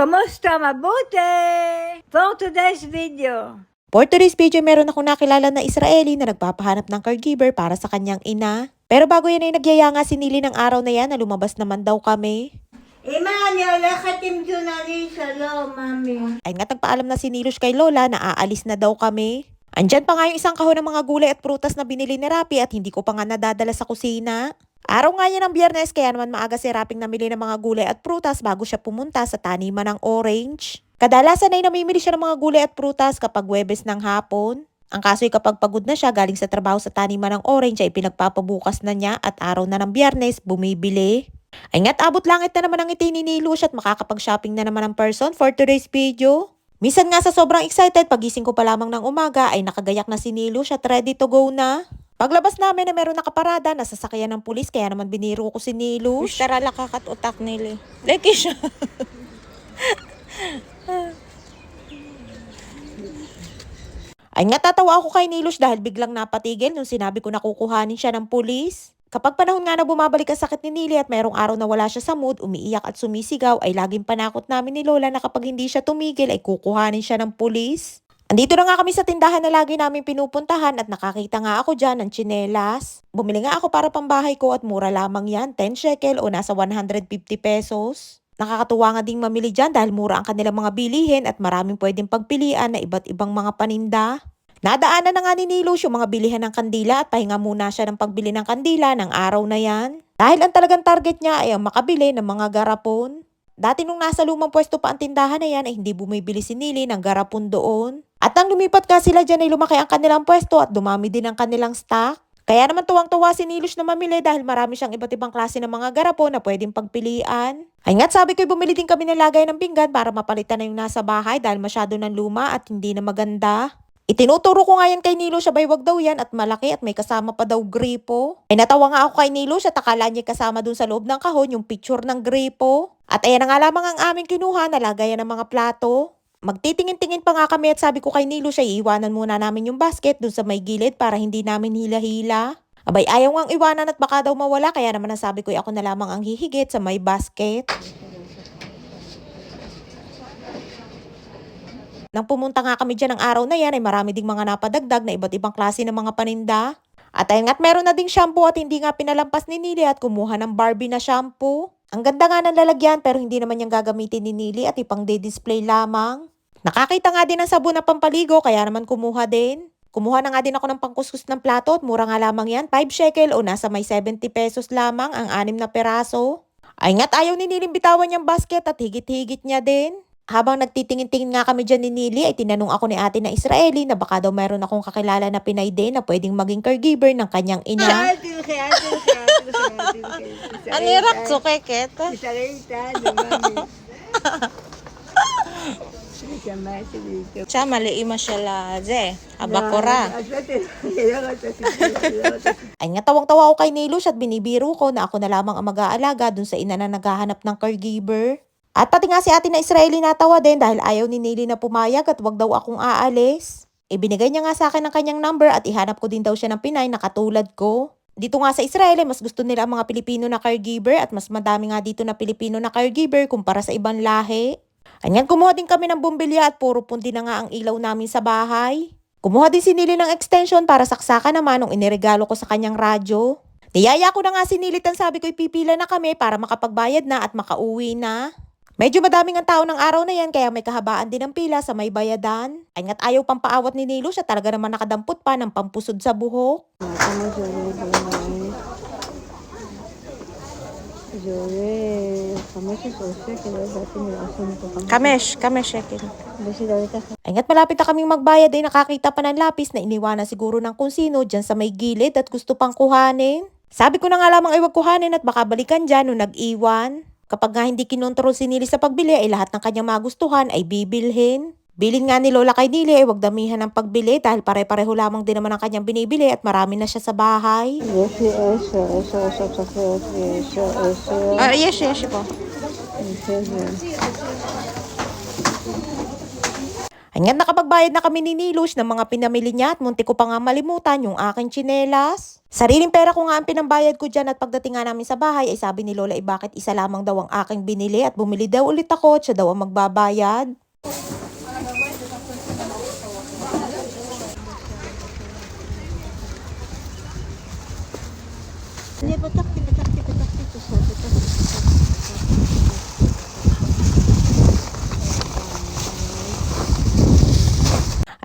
Kamusta? Mabuti? For today's video. For today's video, meron akong nakilala na Israeli na nagpapahanap ng caregiver para sa kanyang ina. Pero bago yan ay nagyaya nga si Nili ng araw na yan na lumabas naman daw kami. Emmanuel, nakatim ko na rin sa lo, mami. Ay nga nagpaalam na si Nilush kay Lola na aalis na daw kami. Andyan pa nga yung isang kahon ng mga gulay at prutas na binili ni Rapi at hindi ko pa nga nadadala sa kusina. Araw nga yan ng Biyernes kaya naman maaga si Raping namili ng mga gulay at prutas bago siya pumunta sa taniman ng orange. Kadalasan ay namimili siya ng mga gulay at prutas kapag Huwebes ng hapon. Ang kaso ay kapag pagod na siya galing sa trabaho sa taniman ng orange ay pinagpapabukas na niya at araw na ng Biyernes bumibili. Ay nga't abot langit na naman ang ngiti ni Nilush at makakapag-shopping na naman ang person for today's video. Minsan nga sa sobrang excited, pagising ko pa lamang ng umaga ay nakagayak na si Nilush at ready to go na. Paglabas namin na meron nakaparada, nasasakyan ng pulis kaya naman biniro ko si Nilush. Tara lakakat utak nili. Leki siya. Ay nga tatawa ako kay Nilush dahil biglang napatigil nung sinabi ko na kukuhanin siya ng pulis. Kapag panahon nga na bumabalik ang sakit ni Nili at merong araw na wala siya sa mood, umiiyak at sumisigaw ay laging panakot namin ni Lola na kapag hindi siya tumigil ay kukuhanin siya ng pulis. Andito na nga kami sa tindahan na lagi namin pinupuntahan at nakakita nga ako dyan ng tsinelas. Bumili nga ako para pambahay ko at mura lamang yan, 10 shekel o nasa 150 pesos. Nakakatuwa nga ding mamili dyan dahil mura ang kanilang mga bilihin at maraming pwedeng pagpilian na iba't ibang mga paninda. Nadaanan na nga ni Nilush yung mga bilihan ng kandila at pahinga muna siya ng pagbili ng kandila ng araw na yan. Dahil ang talagang target niya ay ang makabili ng mga garapon. Dati nung nasa lumang pwesto pa ang tindahan na yan ay hindi bumibili si Nili ng garapon doon. At nang lumipat ka sila dyan ay lumaki ang kanilang pwesto at dumami din ang kanilang stock. Kaya naman tuwang-tuwa si Nilush na mamili dahil marami siyang iba't ibang klase ng mga garapon na pwedeng pagpilian. Ay nga't sabi ko'y bumili din kami ng lagay ng pinggan para mapalitan na yung nasa bahay dahil masyado ng luma at hindi na maganda. Itinuturo ko nga yan kay Nilush, sabay wag daw yan at malaki at may kasama pa daw gripo. Ay natawa nga ako kay Nilush at akala niya kasama dun sa loob ng kahon yung picture ng gripo. At ayan na nga lamang ang aming kinuha na lagayan ng mga plato. Magtitingin-tingin pa nga kami at sabi ko kay Nilush ay iwanan muna namin yung basket dun sa may gilid para hindi namin hila-hila. Abay ayaw ngang iwanan at baka daw mawala kaya naman nasabi ko ako na lamang ang hihigit sa may basket. Nang pumunta nga kami dyan ng araw na yan ay marami ding mga napadagdag na iba't ibang klase ng mga paninda. At ayun nga't meron na ding shampoo at hindi nga pinalampas ni Nili at kumuha ng Barbie na shampoo. Ang ganda nga ng lalagyan pero hindi naman niyang gagamitin ni Nili at ipang display lamang. Nakakita nga din ng sabon na pampaligo kaya naman kumuha din. Kumuha na nga din ako ng pangkuskus ng plato at mura nga lamang yan, 5 shekel o nasa may 70 pesos lamang ang 6 na peraso. Ay nga't ayaw ni Nili bitawan niyang basket at higit-higit niya din. Habang nagtitingin-tingin nga kami dyan ni Nili ay tinanong ako ni ate na Israeli na baka daw mayroon akong kakilala na Pinay din na pwedeng maging caregiver ng kanyang ina. Ano yung rakso kay Ket? Siya mali ima siya laze. Abakora. Ay nga tawang-tawa ako kay Nilush at binibiro ko na ako na lamang ang mag-aalaga dun sa ina na naghahanap ng caregiver. At pati nga si ate na Israeli natawa din dahil ayaw ni Nili na pumayag at wag daw akong aalis. Ibinigay niya nga sa akin ang kanyang number at ihanap ko din daw siya ng Pinay na katulad ko. Dito nga sa Israeli, mas gusto nila ang mga Pilipino na caregiver at mas madami nga dito na Pilipino na caregiver kumpara sa ibang lahi. Anyan, kumuha din kami ng bumbilya at puro pundi na nga ang ilaw namin sa bahay. Kumuha din si Nili ng extension para saksakan naman nung iniregalo ko sa kanyang radyo. Niyaya ko na nga si Nili at sabi ko ipipila na kami para makapagbayad na at makauwi na. Medyo madaming ang tao ng araw na yan kaya may kahabaan din ang pila sa may bayadan. Ay nga't ayaw pang paawat ni Nilush at talaga naman nakadampot pa ng pampusod sa buhok. Kamesh shekel. Ay nga't malapit na kaming magbayad ay nakakita pa ng lapis na iniwanan siguro ng kung sino dyan sa may gilid at gusto pang kuhanin. Sabi ko na nga lamang ay wag kuhanin at baka balikan dyan nung nag-iwan. Kapag nga hindi kinontrol si Nili sa pagbili ay lahat ng kanyang magustuhan ay bibilhin. Bilin nga ni Lola kay Nili ay wag damihan ng pagbili dahil pare-pareho lamang din naman ang kanyang binibili at marami na siya sa bahay. Yes po. Ay nga nakapagbayad na kami ni Nilush ng mga pinamili niya at munti ko pa nga malimutan yung aking tsinelas. Sariling pera ko nga ang pinambayad ko dyan at pagdating nga namin sa bahay ay sabi ni Lola bakit isa lamang daw ang aking binili at bumili daw ulit ako at siya daw ang magbabayad. Hindi, patak.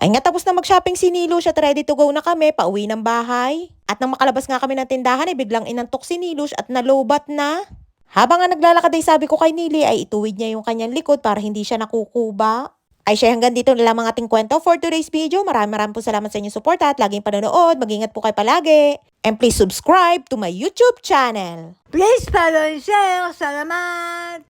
Ay nga tapos na mag-shopping si Nilush at ready to go na kami pauwi ng bahay. At nang makalabas nga kami ng tindahan ay biglang inantok si Nilush at nalobat na. Habang nga naglalakad ay sabi ko kay Nili ay ituwid niya yung kanyang likod para hindi siya nakukuba. Ay siya hanggang dito na lang ang ating kwento for today's video. Maraming po salamat sa inyong support at laging panonood. Mag-ingat po kayo palagi. And please subscribe to my YouTube channel. Please follow and share. Salamat!